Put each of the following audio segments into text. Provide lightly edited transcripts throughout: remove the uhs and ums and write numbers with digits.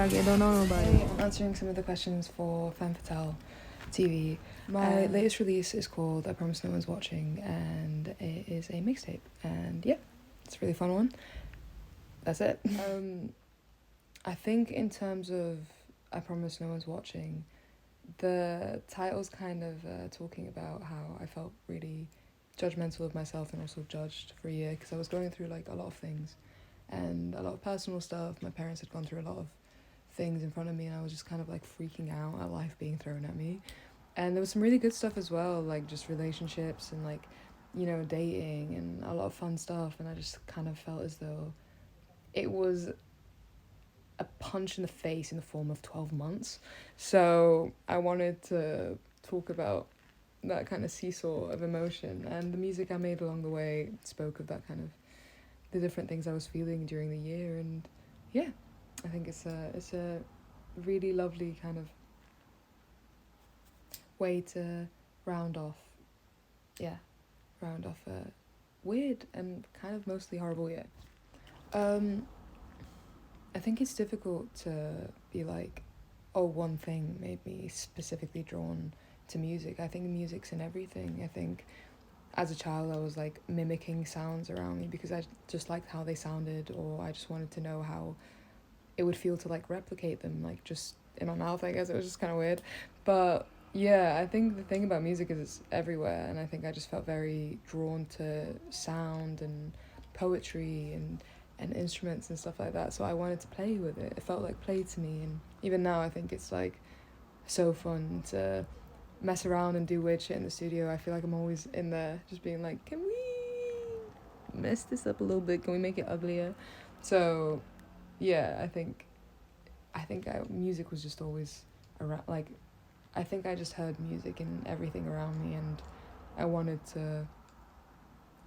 like you don't know nobody. I'm answering some of the questions for Femme Fatale TV. My latest release is called I Promise No One's Watching, and it is a mixtape. And yeah, it's a really fun one. That's it. I think in terms of I Promise No One's Watching, the title's kind of talking about how I felt really judgmental of myself and also judged for a year because I was going through like a lot of things and a lot of personal stuff. My parents had gone through a lot of things in front of me and I was just kind of like freaking out at life being thrown at me. And there was some really good stuff as well, like just relationships and like, you know, dating and a lot of fun stuff. And I just kind of felt as though it was a punch in the face in the form of 12 months. So I wanted to talk about that kind of seesaw of emotion, and the music I made along the way spoke of that kind of the different things I was feeling during the year. And yeah, I think it's a really lovely kind of way to round off a weird and kind of mostly horrible year. I think it's difficult to be like, oh, one thing made me specifically drawn to music. I think music's in everything. I think as a child I was like mimicking sounds around me because I just liked how they sounded, or I just wanted to know how it would feel to like replicate them, like just in my mouth. I guess it was just kind of weird, but yeah, I think the thing about music is it's everywhere, and I think I just felt very drawn to sound and poetry and instruments and stuff like that, so I wanted to play with it. It felt like play to me, and even now I think it's like so fun to mess around and do weird shit in the studio. I feel like I'm always in there just being like, can we mess this up a little bit? Can we make it uglier? So yeah, I think music was just always around. Like, I think I just heard music in everything around me, and I wanted to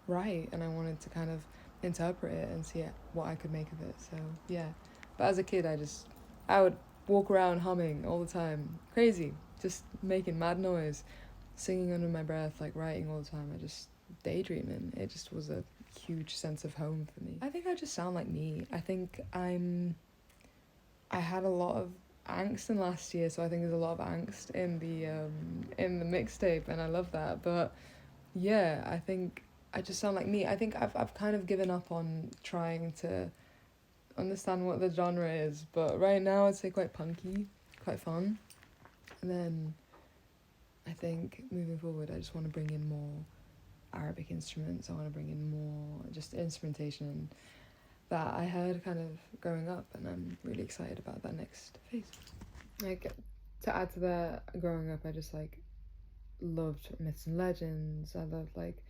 write and I wanted to kind of interpret it and see what I could make of it. So yeah, but as a kid I would walk around humming all the time, crazy, just making mad noise, singing under my breath, like writing all the time. I just daydreaming. It just was a huge sense of home for me. I think I just sound like me. I think I had a lot of angst in last year, so I think there's a lot of angst in the mixtape, and I love that. But yeah, I think I just sound like me. I think I've kind of given up on trying to understand what the genre is, but right now I'd say quite punky, quite fun. And then I think moving forward I just want to bring in more Arabic instruments. I want to bring in more just instrumentation that I heard kind of growing up, and I'm really excited about that next phase. Like, to add to that, growing up I just like loved myths and legends. I loved like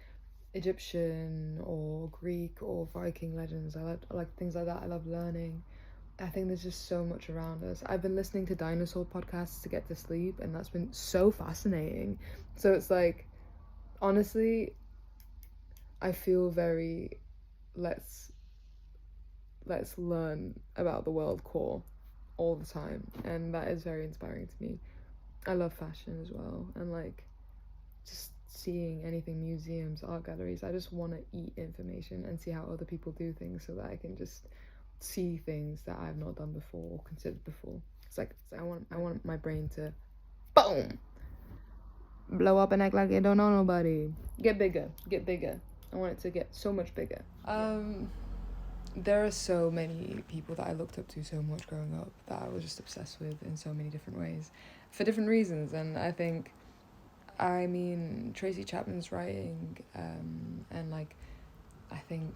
Egyptian or Greek or Viking legends. I like things like that. I love learning. I think there's just so much around us. I've been listening to dinosaur podcasts to get to sleep, and that's been so fascinating. So it's like, honestly, I feel very let's learn about the world core all the time, and that is very inspiring to me. I love fashion as well, and like just seeing anything, museums, art galleries. I just want to eat information and see how other people do things so that I can just see things that I've not done before or considered before. It's like I want my brain to boom blow up and act like it don't know nobody. Get bigger. I want it to get so much bigger. There are so many people that I looked up to so much growing up that I was just obsessed with in so many different ways for different reasons. And I mean, Tracy Chapman's writing, and like, I think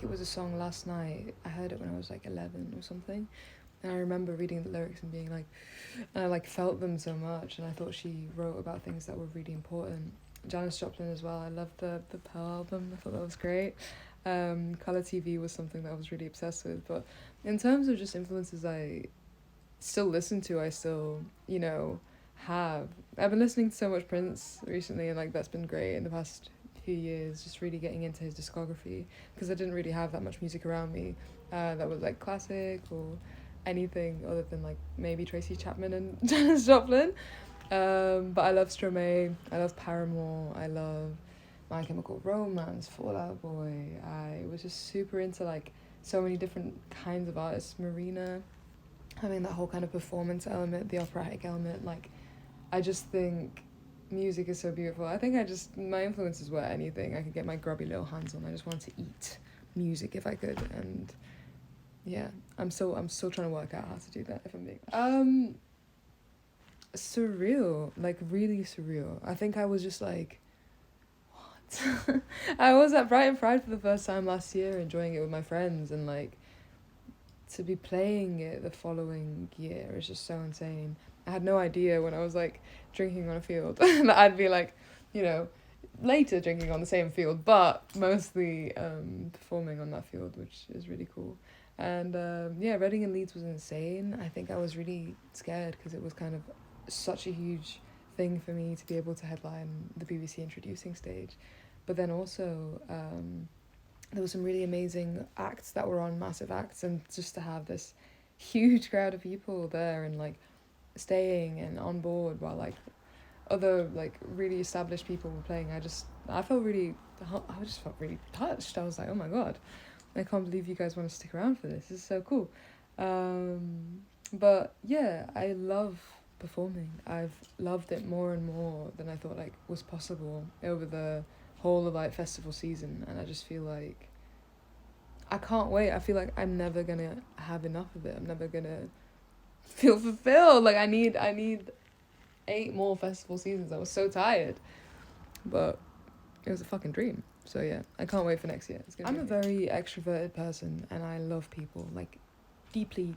it was a song last night. I heard it when I was like 11 or something, and I remember reading the lyrics and being like, and I like felt them so much, and I thought she wrote about things that were really important. Janis Joplin as well. I loved the Pearl album. I thought that was great. Color TV was something that I was really obsessed with. But in terms of just influences I still listen to, I still, you know, have. I've been listening to so much Prince recently, and like that's been great in the past few years, just really getting into his discography, because I didn't really have that much music around me that was like classic or anything other than like maybe Tracy Chapman and Janis Joplin. But I love Stromae, I love Paramore, I love My Chemical Romance, Fall Out Boy. I was just super into like so many different kinds of artists. Marina, having that whole kind of performance element, the operatic element. Like, I just think music is so beautiful. I think my influences were anything I could get my grubby little hands on. I just wanted to eat music if I could, and yeah, I'm still trying to work out how to do that, if I'm being surreal, like really surreal. I think I was just like, what? I was at Brighton Pride for the first time last year, enjoying it with my friends, and like to be playing it the following year is just so insane. I had no idea when I was like drinking on a field that I'd be like, you know, later drinking on the same field, but mostly performing on that field, which is really cool. And yeah, Reading and Leeds was insane. I think I was really scared because it was kind of such a huge thing for me to be able to headline the BBC introducing stage. But then also there were some really amazing acts that were on, massive acts, and just to have this huge crowd of people there and like staying and on board while like other like really established people were playing, I just felt really touched. I was like, oh my god, I can't believe you guys want to stick around for this. This is so cool. But yeah, I love performing. I've loved it more and more than I thought like was possible over the whole of like festival season, and I just feel like I can't wait. I feel like I'm never gonna have enough of it. I'm never gonna feel fulfilled. Like I need 8 more festival seasons. I was so tired, but it was a fucking dream. So yeah, I can't wait for next year. I'm a very extroverted person, and I love people, like deeply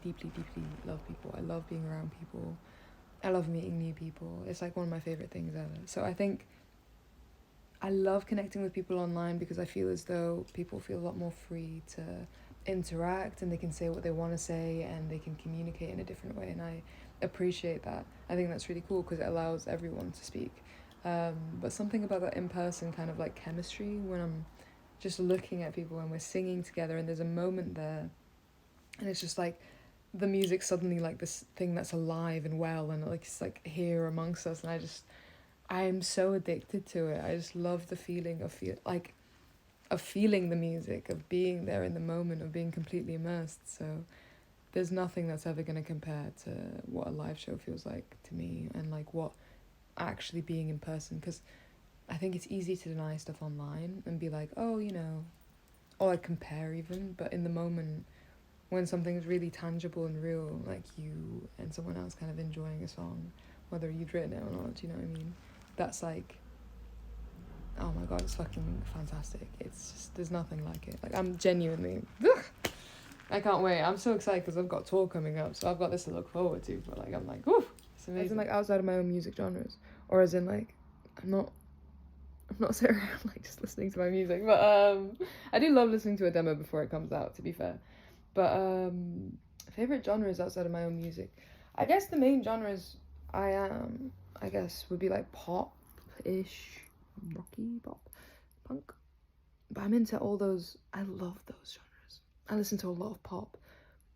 love people. I love being around people. I love meeting new people. It's like one of my favorite things ever. So I think I love connecting with people online because I feel as though people feel a lot more free to interact, and they can say what they want to say, and they can communicate in a different way, and I appreciate that. I think that's really cool because it allows everyone to speak. But something about that in-person kind of like chemistry, when I'm just looking at people and we're singing together and there's a moment there, and it's just like the music suddenly like this thing that's alive and well, and like it's like here amongst us, and I'm so addicted to it. I just love the feeling of feeling the music, of being there in the moment, of being completely immersed. So there's nothing that's ever going to compare to what a live show feels like to me, and like what actually being in person, because I think it's easy to deny stuff online and be like, oh, you know, or like compare even, but in the moment when something's really tangible and real, like you and someone else kind of enjoying a song, whether you'd written it or not, do you know what I mean? That's like, oh my god, it's fucking fantastic. It's just, there's nothing like it. Like, I'm genuinely, I can't wait. I'm so excited because I've got tour coming up, so I've got this to look forward to, but like, I'm like, woo, it's amazing. As in like outside of my own music genres, or as in like, I'm not sitting around like just listening to my music, but I do love listening to a demo before it comes out, to be fair. But favorite genres outside of my own music, I guess the main genres I guess would be like pop-ish, rocky pop, punk. But I'm into all those. I love those genres. I listen to a lot of pop,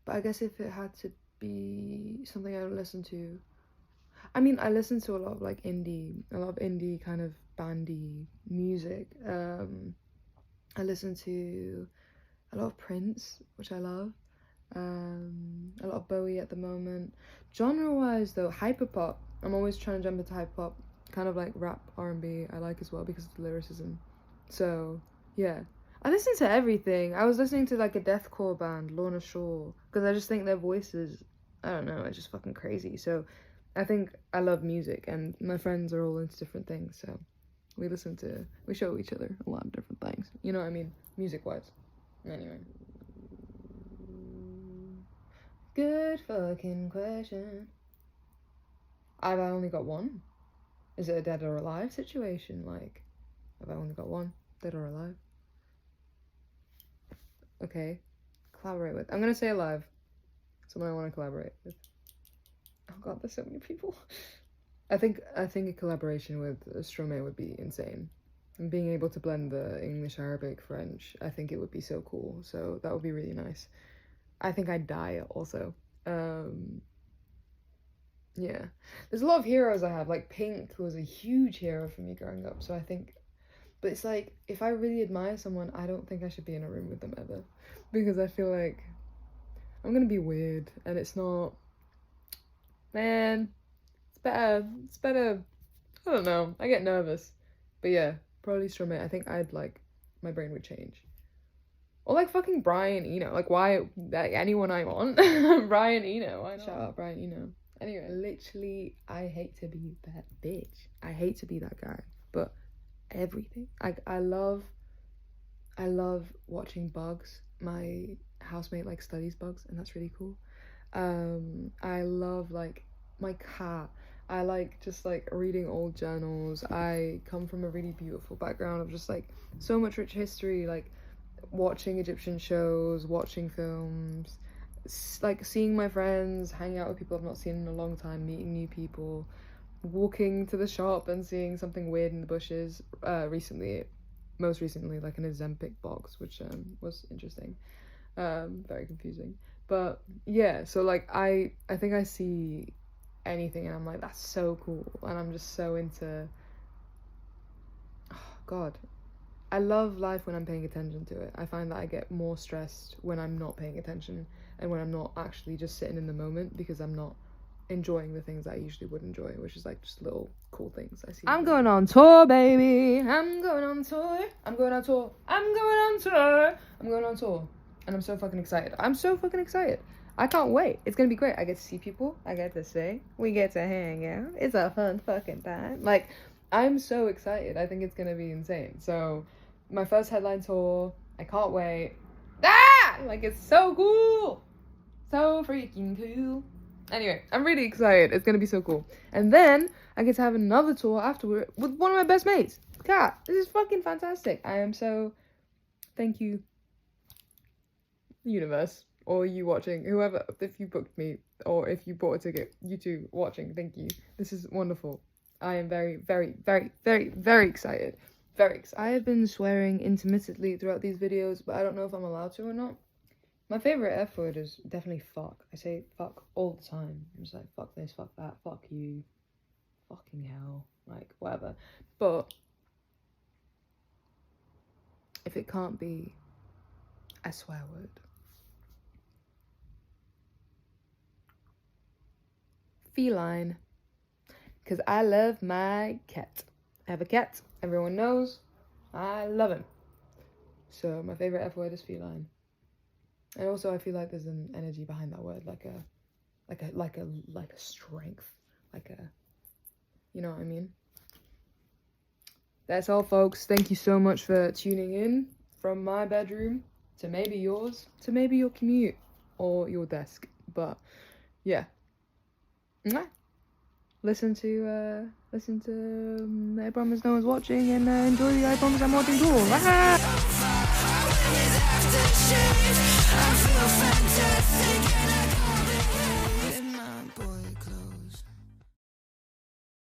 but I guess if it had to be something I don't listen to, I mean, I listen to a lot of like a lot of indie kind of bandy music. I listen to a lot of Prince, which I love. A lot of Bowie at the moment. Genre-wise though, hyperpop. I'm always trying to jump into hyperpop. Kind of like rap, R&B I like as well because of the lyricism. So, yeah. I listen to everything. I was listening to like a deathcore band, Lorna Shore, because I just think their voices, I don't know, it's just fucking crazy. So, I think I love music, and my friends are all into different things, so we show each other a lot of different things. You know what I mean? Music-wise. Anyway. Good fucking question. Have I only got one? Is it a dead or alive situation? Like, have I only got one? Dead or alive? Okay. Collaborate with. I'm gonna say alive. Someone I want to collaborate with. Oh god, there's so many people. I think a collaboration with Stromae would be insane. And being able to blend the English, Arabic, French, I think it would be so cool. So that would be really nice. I think I'd die also. Yeah. There's a lot of heroes I have. Like Pink was a huge hero for me growing up. So I think, but it's like, if I really admire someone, I don't think I should be in a room with them ever. Because I feel like I'm gonna be weird, and it's not Man, it's better, I don't know, I get nervous. But yeah, probably strum it. I think my brain would change. Or like fucking Brian Eno. Like why, like anyone I want. Brian Eno, why not? Shout out Brian Eno. Anyway, literally, I hate to be that bitch. I hate to be that guy. But everything. I love watching bugs. My housemate like studies bugs, and that's really cool. I love like my cat. I like just like reading old journals. I come from a really beautiful background of just like so much rich history, like watching Egyptian shows, watching films, like seeing my friends, hanging out with people I've not seen in a long time, meeting new people, walking to the shop and seeing something weird in the bushes. Most recently, like an Ozempic box, which was interesting, very confusing. But yeah, so like I think I see anything and I'm like, that's so cool, and I'm just so into, oh god, I love life when I'm paying attention to it. I find that I get more stressed when I'm not paying attention and when I'm not actually just sitting in the moment, because I'm not enjoying the things I usually would enjoy, which is like just little cool things I see. I'm going on tour, baby. I'm going on tour. I'm going on tour. I'm going on tour. I'm going on tour. And I'm so fucking excited. I can't wait. It's gonna be great. I get to see people. I get to say. We get to hang out. It's a fun fucking time. Like, I'm so excited. I think it's gonna be insane. So, my first headline tour. I can't wait. Ah! Like, it's so cool. So freaking cool. Anyway, I'm really excited. It's gonna be so cool. And then I get to have another tour afterward with one of my best mates, Kat. This is fucking fantastic. I am so... Thank you, universe, or you watching, whoever, if you booked me, or if you bought a ticket, you two watching, thank you. This is wonderful. I am very, very, very, very, very excited. Very excited. I have been swearing intermittently throughout these videos, but I don't know if I'm allowed to or not. My favorite F word is definitely fuck. I say fuck all the time. I'm just like, fuck this, fuck that, fuck you, fucking hell, like, whatever. But if it can't be a swear word, feline. Because I love my cat. I have a cat. Everyone knows. I love him. So my favorite F word is feline. And also I feel like there's an energy behind that word, like a strength, you know what I mean? That's all, folks. Thank you so much for tuning in from my bedroom to maybe yours, to maybe your commute or your desk. But yeah. Mwah. Listen to I Promise No One's Watching, and enjoy the I Promise I'm Watching tour. Ah!